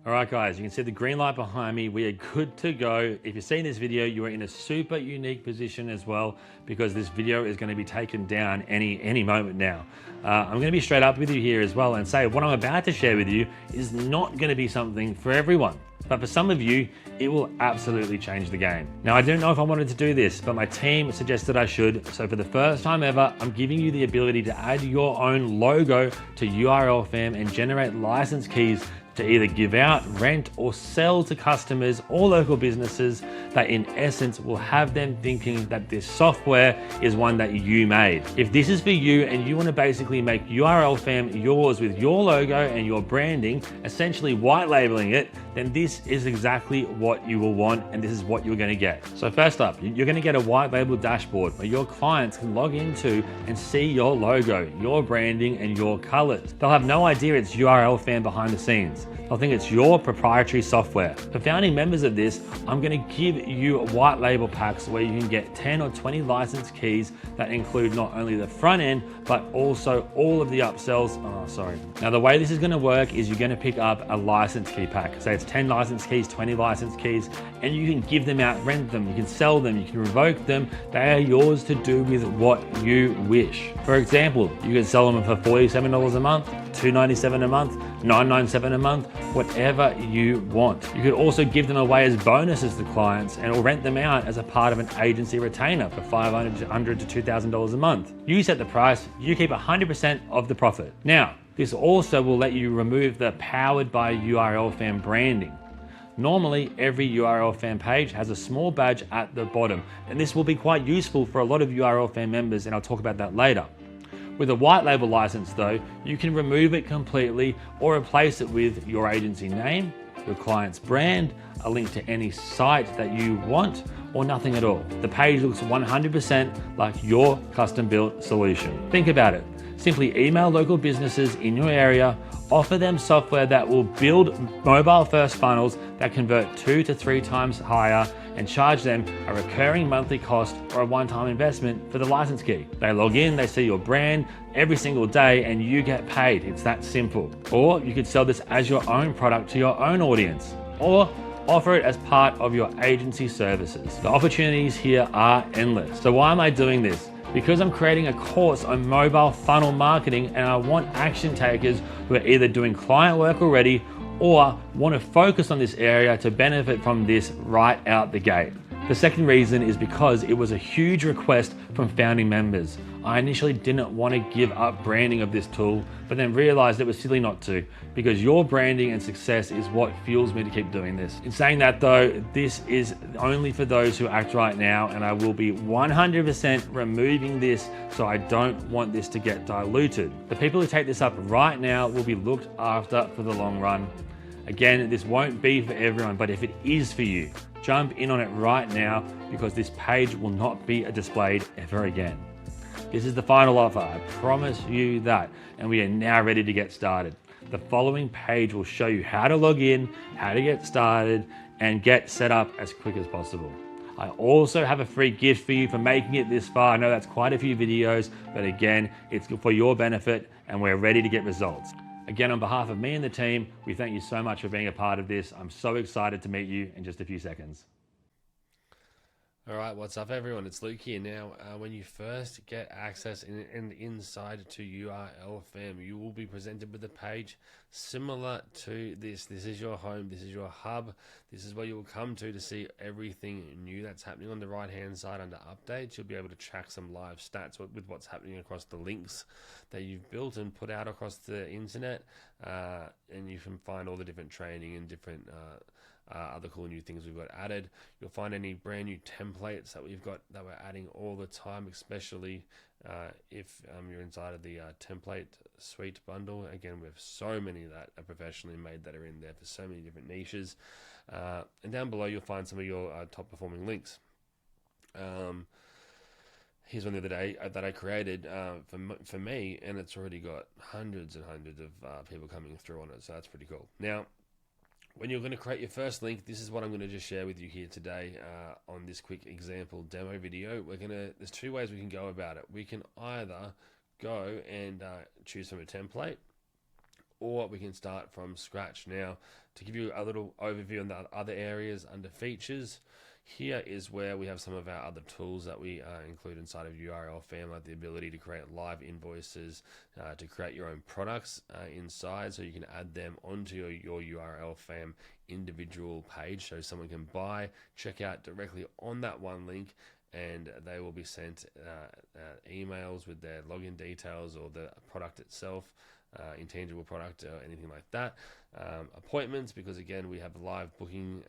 All right, guys, you can see the green light behind me. We are good to go. If you're seeing this video, you are in a super unique position as well, because this video is going to be taken down any moment now. I'm going to be straight up with you here as well and say what I'm about to share with you is not going to be something for everyone. But for some of you, it will absolutely change the game. Now, I don't know if I wanted to do this, but my team suggested I should. So for the first time ever, I'm giving you the ability to add your own logo to URLFam and generate license keys to either give out, rent, or sell to customers or local businesses that in essence will have them thinking that this software is one that you made. If this is for you and you want to basically make URLFam yours with your logo and your branding, essentially white labeling it, then this is exactly what you will want and this is what you're going to get. So first up, you're going to get a white label dashboard where your clients can log into and see your logo, your branding, and your colors. They'll have no idea it's URLFam behind the scenes. They'll think it's your proprietary software. For founding members of this, I'm going to give you white label packs where you can get 10 or 20 license keys that include not only the front end, but also all of the upsells. Now the way this is going to work is you're going to pick up a license key pack. Say it's 10 license keys, 20 license keys, and you can give them out, rent them, you can sell them, you can revoke them. They are yours to do with what you wish. For example, you can sell them for $47 a month, $297 a month, $997 a month, whatever you want. You could also give them away as bonuses to clients and or rent them out as a part of an agency retainer for $500 to $2,000 a month. You set the price, you keep 100% of the profit. Now, this also will let you remove the powered by URLFam branding. Normally, every URLFam page has a small badge at the bottom, and this will be quite useful for a lot of URLFam members, and I'll talk about that later. With a white label license though, you can remove it completely or replace it with your agency name, your client's brand, a link to any site that you want, or nothing at all. The page looks 100% like your custom built solution. Think about it. Simply email local businesses in your area, offer them software that will build mobile first funnels that convert 2 to 3 times higher, and charge them a recurring monthly cost or a one-time investment for the license key. They log in, they see your brand every single day, and you get paid. It's that simple. Or you could sell this as your own product to your own audience, or offer it as part of your agency services. The opportunities here are endless. So why am I doing this? Because I'm creating a course on mobile funnel marketing, and I want action takers who are either doing client work already or want to focus on this area to benefit from this right out the gate. The second reason is because it was a huge request from founding members. I initially didn't want to give up branding of this tool, but then realized it was silly not to, because your branding and success is what fuels me to keep doing this. In saying that though, this is only for those who act right now, and I will be 100% removing this, so I don't want this to get diluted. The people who take this up right now will be looked after for the long run. Again, this won't be for everyone, but if it is for you, jump in on it right now, because this page will not be displayed ever again. This is the final offer, I promise you that, and we are now ready to get started. The following page will show you how to log in, how to get started, and get set up as quick as possible. I also have a free gift for you for making it this far. I know that's quite a few videos, but again, it's for your benefit, and we're ready to get results. Again, on behalf of me and the team, we thank you so much for being a part of this. I'm so excited to meet you in just a few seconds. All right, what's up everyone? It's Luke here. Now, when you first get access inside to URLFam, you will be presented with a page similar to this. This is your home, this is your hub, this is where you will come to see everything new that's happening. On the right hand side under updates, you'll be able to track some live stats with what's happening across the links that you've built and put out across the internet, and you can find all the different training and different other cool new things we've got added. You'll find any brand new templates that we've got that we're adding all the time, especially if you're inside of the template suite bundle. Again, we have so many that are professionally made that are in there for so many different niches. And down below you'll find some of your top performing links. Here's one the other day that I created for me, and it's already got hundreds and hundreds of people coming through on it, so that's pretty cool. Now, when you're going to create your first link, this is what I'm going to just share with you here today on this quick example demo video. There's 2 ways we can go about it. We can either go and choose from a template, or we can start from scratch. Now, to give you a little overview on the other areas under features, here is where we have some of our other tools that we include inside of URLFam, like the ability to create live invoices, to create your own products inside, so you can add them onto your URLFam individual page, so someone can buy, check out directly on that one link, and they will be sent emails with their login details or the product itself, intangible product or anything like that. Appointments, because again we have live booking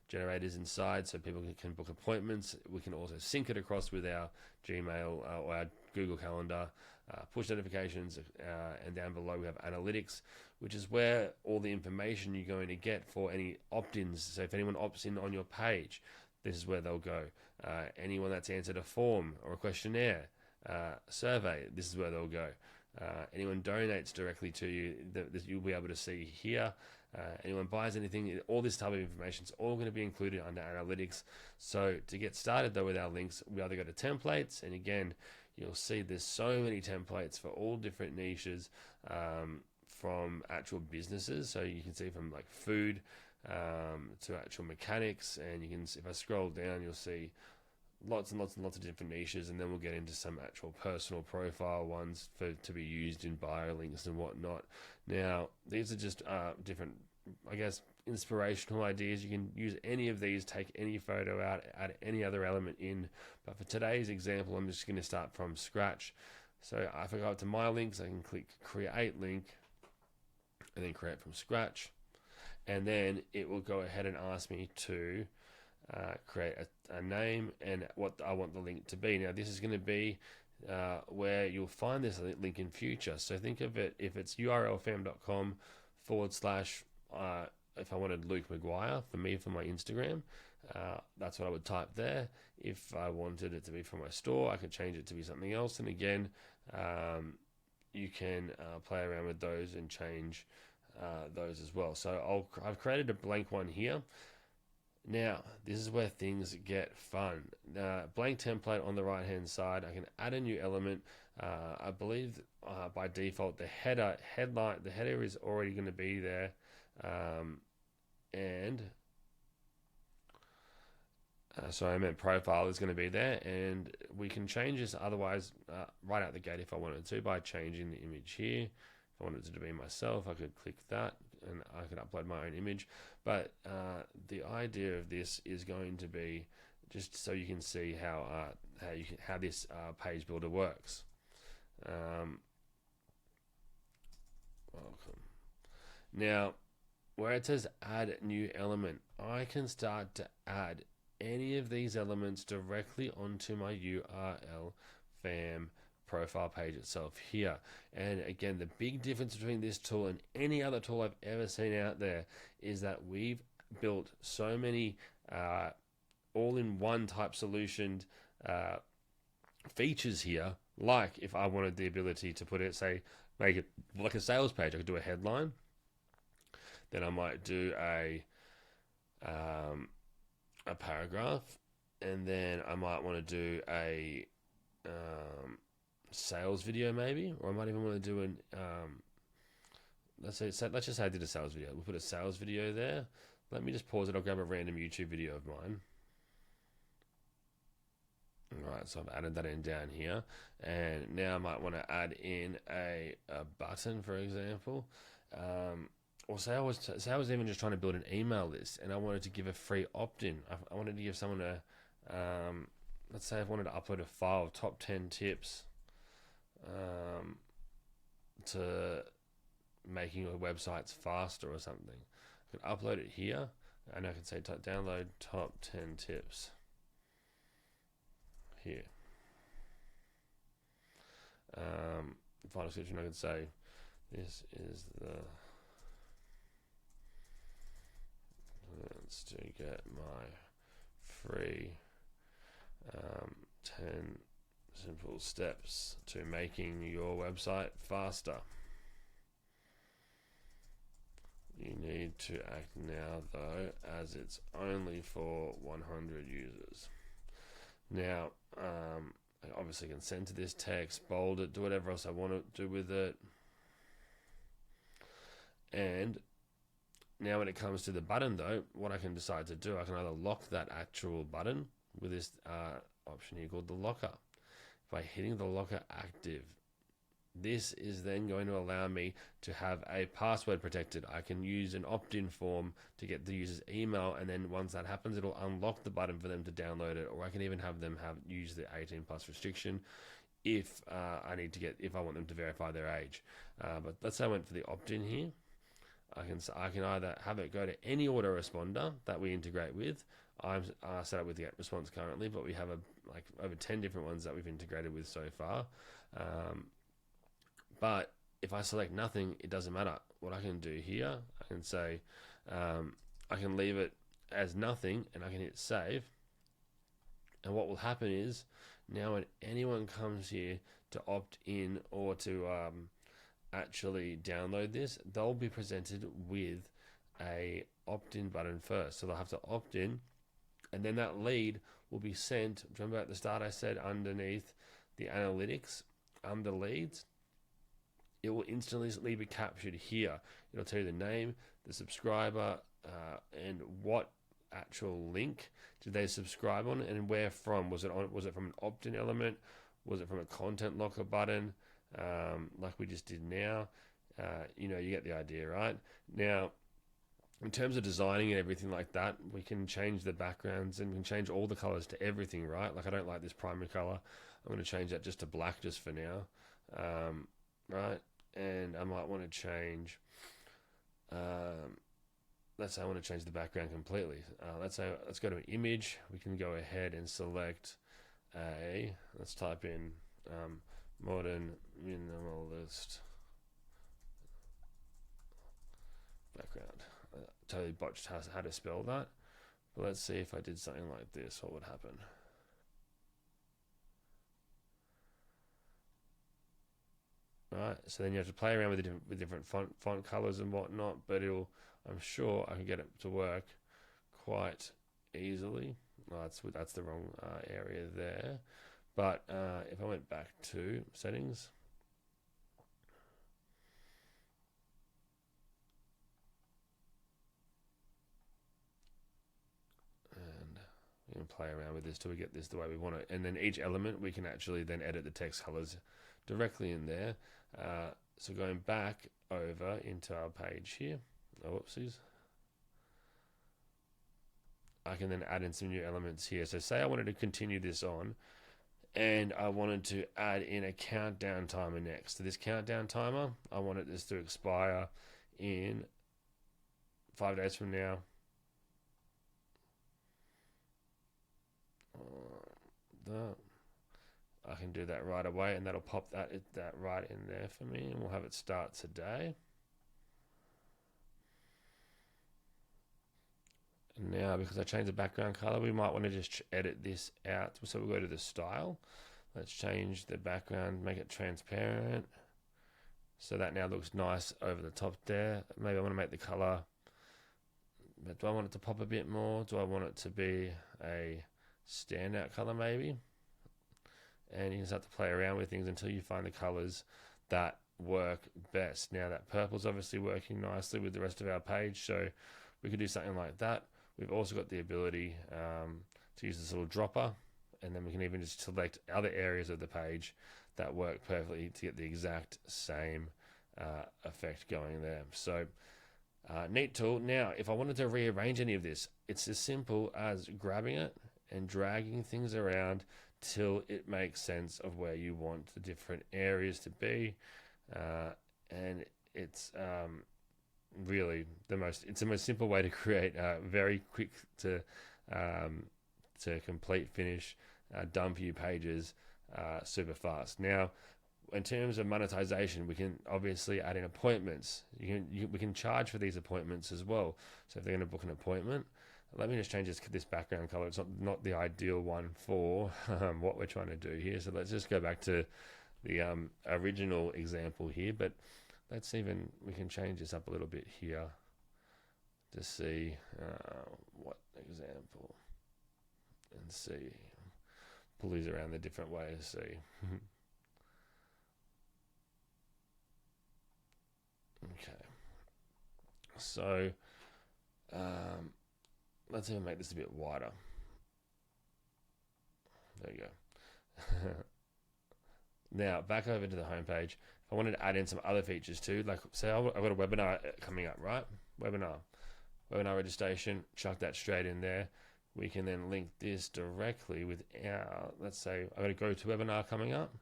generators inside, so people can book appointments. We can also sync it across with our Gmail or our Google Calendar, push notifications, and down below we have analytics, which is where all the information you're going to get for any opt-ins. So if anyone opts in on your page, this is where they'll go. Anyone that's answered a form or a questionnaire, survey, this is where they'll go. Anyone donates directly to you, you'll be able to see here. Anyone buys anything, all this type of information is all going to be included under analytics. So to get started though with our links, we either go to templates, and again, you'll see there's so many templates for all different niches, from actual businesses. So you can see from like food to actual mechanics, and you can, if I scroll down, you'll see lots and lots and lots of different niches, and then we'll get into some actual personal profile ones to be used in bio links and whatnot. Now, these are just different, I guess, inspirational ideas. You can use any of these, take any photo out, add any other element in. But for today's example, I'm just going to start from scratch. So if I go up to my links, I can click create link and then create from scratch. And then it will go ahead and ask me to create a name and what I want the link to be. Now, this is going to be where you'll find this link in future. So think of it, if it's urlfam.com / if I wanted Luke McGuire for me for my Instagram, that's what I would type there. If I wanted it to be for my store, I could change it to be something else. And again, you can play around with those and change those as well. So I've created a blank one here. Now, this is where things get fun. Blank template on the right hand side. I can add a new element. I believe by default the header is already going to be there, sorry, I meant profile is going to be there, and we can change this otherwise right out the gate if I wanted to, by changing the image here. If I wanted it to be myself, I could click that and I could upload my own image. But the idea of this is going to be just so you can see how this page builder works. Welcome. Now, where it says add new element, I can start to add any of these elements directly onto my URLFam profile page itself here. And again, the big difference between this tool and any other tool I've ever seen out there is that we've built so many all-in-one type solution features here. Like if I wanted the ability to put it, say, make it like a sales page, I could do a headline. Then I might do a paragraph, and then I might want to do a sales video maybe, or I might even want to do an let's just say I did a sales video. We'll put a sales video there. Let me just pause it. I'll grab a random YouTube video of mine. Alright, so I've added that in down here, and now I might want to add in a button, for example. Or say I was even just trying to build an email list, and I wanted to give a free opt-in. I wanted to give someone a let's say I wanted to upload a file of top 10 tips to making your websites faster or something. I could upload it here, and I can say download top 10 tips here. Final description, I could say this is the to get my free 10 simple steps to making your website faster. You need to act now though, as it's only for 100 users. Now, I obviously can send to this text, bold it, do whatever else I want to do with it. And now when it comes to the button though, what I can decide to do, I can either lock that actual button with this option here called the locker. By hitting the locker active, this is then going to allow me to have a password protected. I can use an opt-in form to get the user's email, and then once that happens, it'll unlock the button for them to download it, or I can even have them use the 18 plus restriction if if I want them to verify their age. But let's say I went for the opt-in here. I can either have it go to any autoresponder that we integrate with. I'm set up with the GetResponse currently, but we have like over 10 different ones that we've integrated with so far. But if I select nothing, it doesn't matter. What I can do here, I can say, I can leave it as nothing, and I can hit save. And what will happen is, now when anyone comes here to opt in or to actually download this, they'll be presented with a opt-in button first. So they'll have to opt in, and then that lead will be sent. Remember at the start I said underneath the analytics, under leads, it will instantly be captured here. It'll tell you the name, the subscriber, and what actual link did they subscribe on, and where from. Was it from an opt-in element? Was it from a content locker button, like we just did now? You get the idea, right? Now, in terms of designing and everything like that, we can change the backgrounds and we can change all the colors to everything, right? Like I don't like this primary color. I'm going to change that just to black just for now, right? And I might want to change, let's say I want to change the background completely. Let's go to an image. We can go ahead and select let's type in modern minimalist background. Totally botched how to spell that, but let's see if I did something like this, what would happen. Right, so then you have to play around with different font colors and whatnot, but I'm sure I can get it to work quite easily. Oh, that's the wrong area there. But if I went back to settings, and we can play around with this till we get this the way we want it. And then each element, we can actually then edit the text colors directly in there. So going back over into our page here, whoopsies, I can then add in some new elements here. So say I wanted to continue this on, and I wanted to add in a countdown timer next. To this countdown timer, I wanted this to expire in 5 days from now. I can do that right away, and that'll pop that right in there for me, and we'll have it start today. And now, because I changed the background color, we might want to just edit this out. So we'll go to the style. Let's change the background, make it transparent. So that now looks nice over the top there. Maybe I want to make the color, but do I want it to pop a bit more? Do I want it to be a standout color maybe? And you can start to play around with things until you find the colors that work best. Now that purple's obviously working nicely with the rest of our page, so we could do something like that. We've also got the ability to use this little dropper, and then we can even just select other areas of the page that work perfectly to get the exact same effect going there. So neat tool. Now, if I wanted to rearrange any of this, it's as simple as grabbing it and dragging things around till it makes sense of where you want the different areas to be, and it's really the most simple way to create very quick to complete finish done for you pages super fast. Now, in terms of monetization, we can obviously add in appointments. We can charge for these appointments as well. So if they're going to book an appointment, let me just change this background color. It's not the ideal one for what we're trying to do here. So let's just go back to the original example here. But we can change this up a little bit here to see what example, and see, pull these around the different ways, see. Okay. So let's even make this a bit wider. There you go. Now back over to the homepage. If I wanted to add in some other features too, like say I've got a webinar coming up, right? Webinar registration, chuck that straight in there. We can then link this directly with our, let's say I've got a GoToWebinar coming up.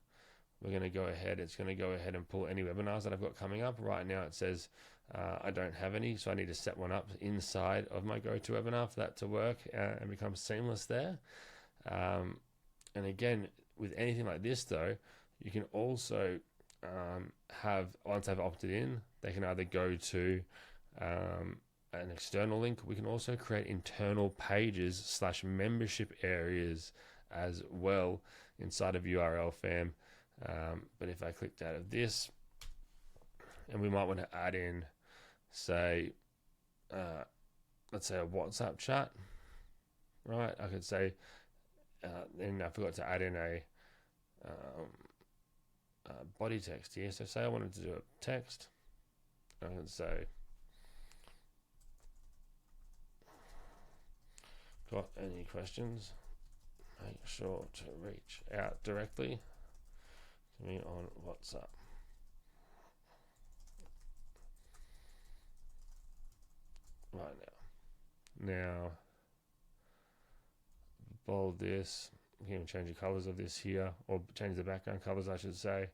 We're going to go ahead, it's going to go ahead and pull any webinars that I've got coming up. Right now it says I don't have any, so I need to set one up inside of my GoToWebinar for that to work and become seamless there. And again, with anything like this though, you can also have, once they've opted in, they can either go to an external link. We can also create internal pages / membership areas as well inside of URLFam. But if I clicked out of this, and we might want to add in, say, let's say a WhatsApp chat, right? I could say, then I forgot to add in a body text here. So say I wanted to do a text, I can say, got any questions? Make sure to reach out directly to me on WhatsApp. Right now, bold this. You can change the colors of this here, or change the background colors, I should say,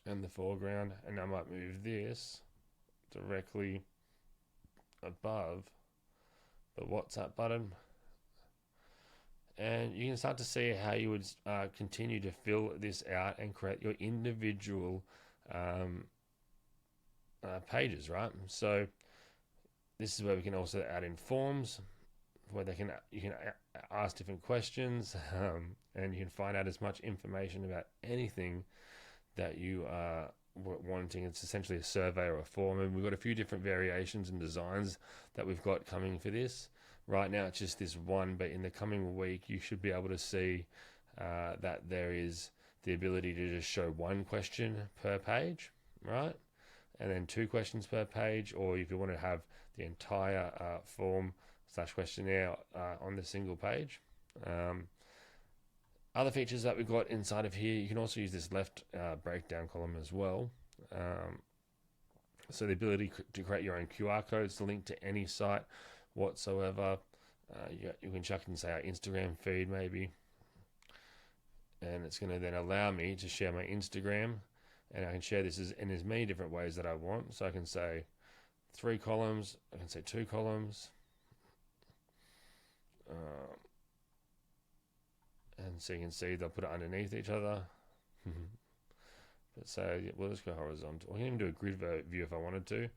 and the foreground. And I might move this directly above the WhatsApp button. And you can start to see how you would continue to fill this out and create your individual pages, right? So this is where we can also add in forms where you can ask different questions, and you can find out as much information about anything that you are wanting. It's essentially a survey or a form, and we've got a few different variations and designs that we've got coming for this. Right now it's just this one, but in the coming week you should be able to see that there is the ability to just show one question per page, right? And then 2 questions per page, or if you want to have the entire form / questionnaire on the single page. Other features that we've got inside of here, you can also use this left breakdown column as well. So the ability to create your own QR codes to link to any site whatsoever. You can chuck in, say, our Instagram feed maybe, and it's going to then allow me to share my Instagram, and I can share this in as many different ways that I want. So I can say 3 columns, I can say 2 columns, and so you can see they'll put it underneath each other. But so we'll just go horizontal. I can even do a grid view if I wanted to.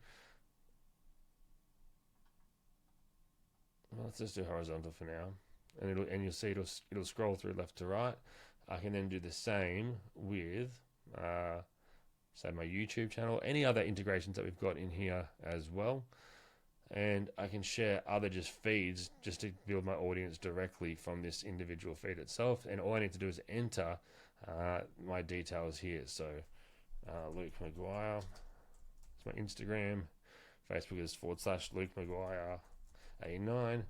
Well, let's just do horizontal for now, and you'll see it'll scroll through left to right. I can then do the same with say my YouTube channel, any other integrations that we've got in here as well. And I can share other just feeds just to build my audience directly from this individual feed itself. And all I need to do is enter my details here. So Luke Maguire, it's my Instagram. Facebook is / Luke Maguire 89.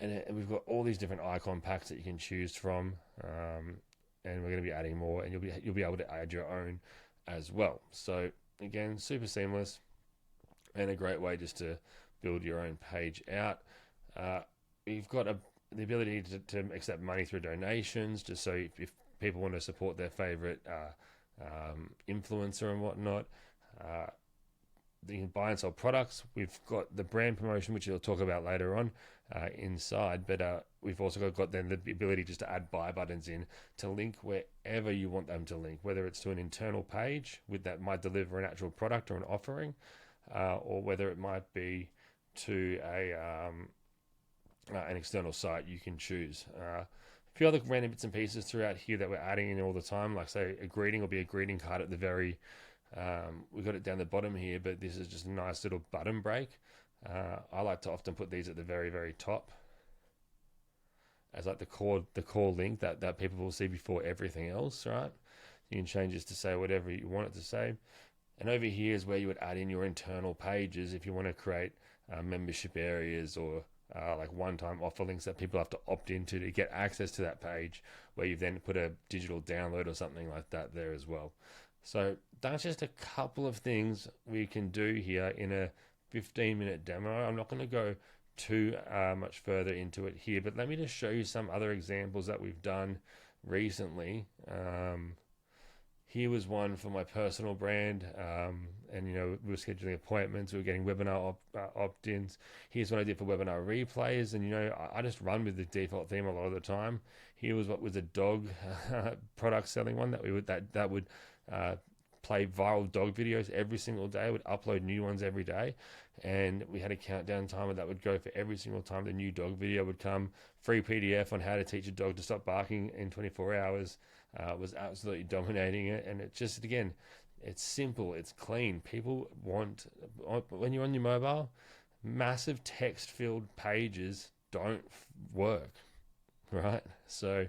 And we've got all these different icon packs that you can choose from. And we're going to be adding more, and you'll be able to add your own as well. So again, super seamless and a great way just to build your own page out. You've got the ability to accept money through donations, just so if people want to support their favorite influencer and whatnot. You can buy and sell products. We've got the brand promotion, which you'll talk about later on inside, but we've also got then the ability just to add buy buttons in to link wherever you want them to link, whether it's to an internal page that might deliver an actual product or an offering, or whether it might be to an external site. You can choose. A few other random bits and pieces throughout here that we're adding in all the time, like say a greeting will be a greeting card at the very we've got it down the bottom here, but this is just a nice little button break. I like to often put these at the very, very top as like the core link that people will see before everything else, right? You can change this to say whatever you want it to say. And over here is where you would add in your internal pages if you want to create membership areas or like one-time offer links that people have to opt into to get access to that page, where you've then put a digital download or something like that there as well. So that's just a couple of things we can do here in a 15-minute demo. I'm not going to go too much further into it here, but let me just show you some other examples that we've done recently. Here was one for my personal brand, and we were scheduling appointments, we were getting webinar opt-ins. Here's what I did for webinar replays, and I just run with the default theme a lot of the time. Here was what was a dog product selling one that would play viral dog videos every single day. Would upload new ones every day, and we had a countdown timer that would go for every single time the new dog video would come. Free PDF on how to teach a dog to stop barking in 24 hours. Was absolutely dominating it, and it just, again, it's simple, it's clean. People want, when you're on your mobile, massive text-filled pages don't work, right? So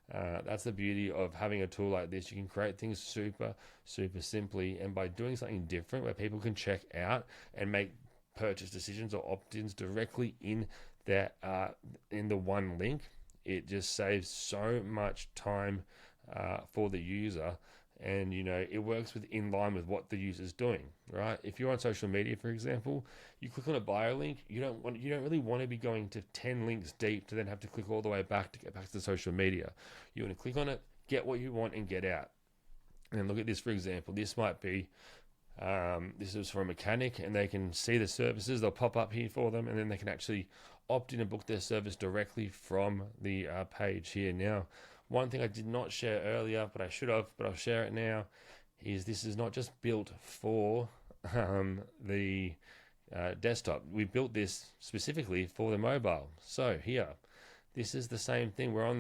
that's the beauty of having a tool like this. You can create things super simply, and by doing something different where people can check out and make purchase decisions or opt-ins directly in their in the one link, it just saves so much time for the user, and it works in line with what the user's doing, right? If you're on social media, for example, you click on a bio link, you don't really want to be going to 10 links deep to then have to click all the way back to get back to the social media. You want to click on it, get what you want, and get out. And look at this, for example. This might be this is for a mechanic, and they can see the services, they'll pop up here for them, and then they can actually opt in and book their service directly from the page here. Now, one thing I did not share earlier, but I should have, but I'll share it now, is this is not just built for the desktop. We built this specifically for the mobile. So here, this is the same thing. We're on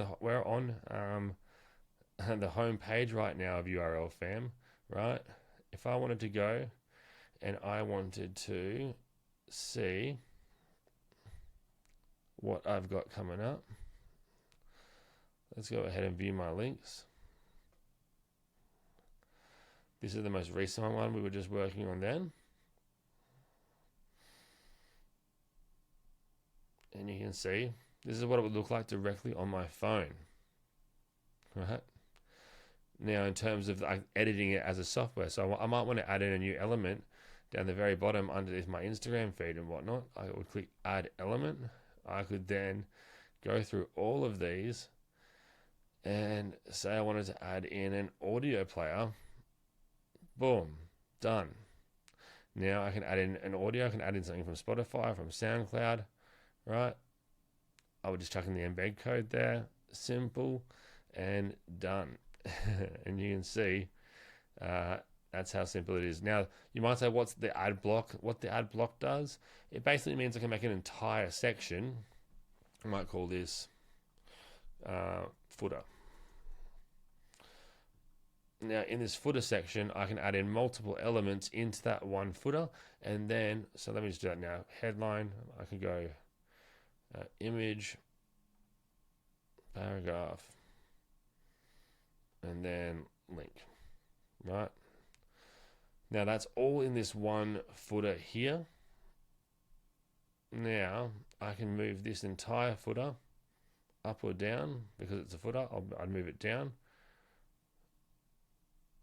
the home page right now of URLFam, right? If I wanted to go and I wanted to see what I've got coming up, let's go ahead and view my links. This is the most recent one we were just working on then. And you can see, this is what it would look like directly on my phone, right? Now, in terms of editing it as a software, so I might want to add in a new element down the very bottom underneath my Instagram feed and whatnot. I would click add element. I could then go through all of these and say I wanted to add in an audio player. Boom, done. Now I can add in an audio. I can add in something from Spotify, from SoundCloud, right? I would just chuck in the embed code there. Simple and done. And you can see that's how simple it is. Now, you might say, what's the ad block? What the ad block does, it basically means I can make an entire section. I might call this footer. Now, in this footer section, I can add in multiple elements into that one footer. And then, so let me just do that now. Headline, I can go image, paragraph, and then link, right? Now that's all in this one footer here. Now I can move this entire footer up or down. Because it's a footer, I'd move it down.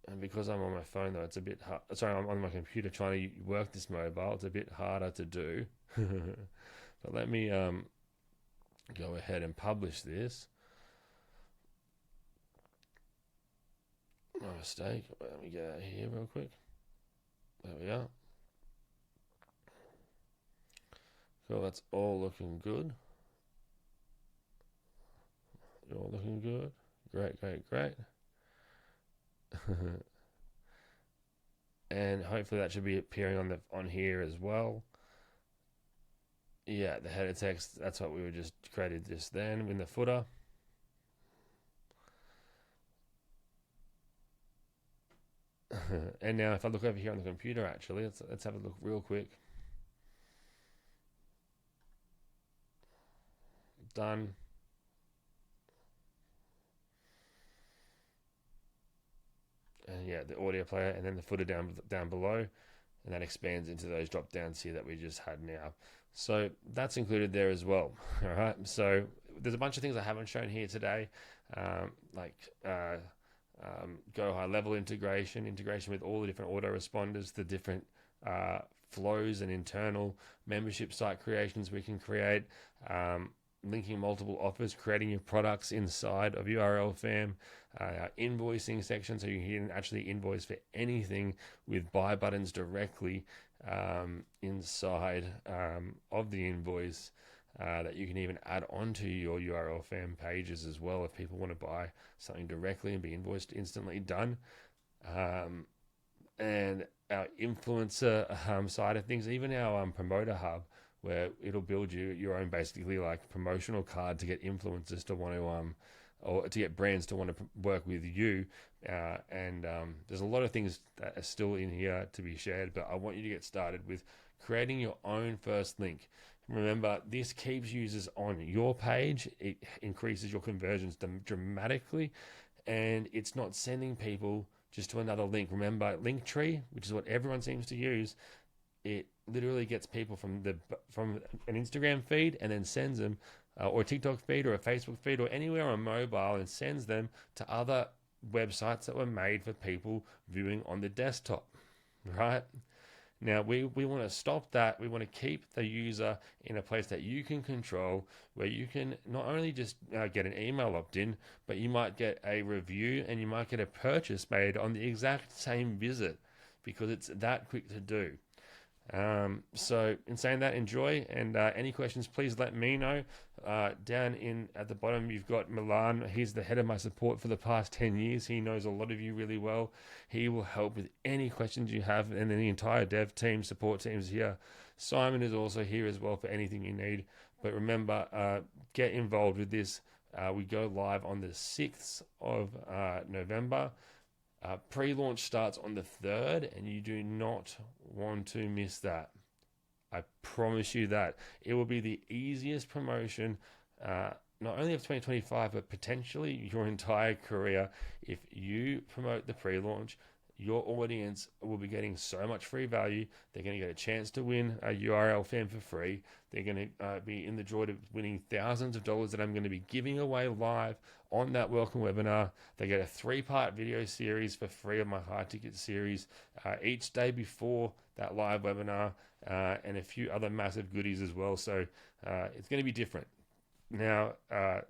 And because I'm on my phone though, it's a bit hard. Sorry, I'm on my computer trying to work this mobile. It's a bit harder to do. But let me go ahead and publish this. My mistake. Let me get out here real quick. There we are. Cool, that's all looking good. You're all looking good. Great, great, great. And hopefully that should be appearing on here as well. Yeah, the header text, that's what we were just created just then in the footer. And now if I look over here on the computer, actually, let's have a look real quick. Done. and yeah, the audio player, and then the footer down below, and that expands into those drop downs here that we just had now. So that's included there as well. All right. So there's a bunch of things I haven't shown here today, go high level integration with all the different autoresponders, the different flows and internal membership site creations we can create, linking multiple offers, creating your products inside of URLFam, invoicing section so you can actually invoice for anything with buy buttons directly inside of the invoice, that you can even add onto your URLFam pages as well if people want to buy something directly and be invoiced instantly done. And our influencer side of things, even our promoter hub, where it'll build you your own basically like promotional card to get influencers to want to or to get brands to want to work with you. There's a lot of things that are still in here to be shared, but I want you to get started with creating your own first link. Remember, this keeps users on your page. It increases your conversions dramatically, and it's not sending people just to another link. Remember, Linktree, which is what everyone seems to use, it literally gets people from an Instagram feed and then sends them, or a TikTok feed or a Facebook feed or anywhere on mobile, and sends them to other websites that were made for people viewing on the desktop, right? Now, we want to stop that. We want to keep the user in a place that you can control, where you can not only just get an email opt-in, but you might get a review and you might get a purchase made on the exact same visit, because it's that quick to do. So in saying that, enjoy, and any questions, please let me know. Down at the bottom, you've got Milan. He's the head of my support for the past 10 years. He knows a lot of you really well. He will help with any questions you have, and then the entire dev team, support teams here. Simon is also here as well for anything you need. But remember, get involved with this. We go live on the 6th of November. Pre-launch starts on the 3rd, and you do not want to miss that. I promise you that. It will be the easiest promotion, not only of 2025, but potentially your entire career. If you promote the pre-launch, your audience will be getting so much free value. They're going to get a chance to win a URLFam for free. They're going to be in the draw to winning thousands of dollars that I'm going to be giving away live on that welcome webinar. They get a 3-part video series for free of my high ticket series each day before that live webinar, and a few other massive goodies as well. So it's going to be different. Now,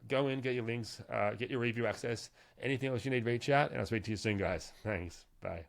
go in, get your links, get your review access. Anything else you need, reach out, and I'll speak to you soon, guys. Thanks. Bye.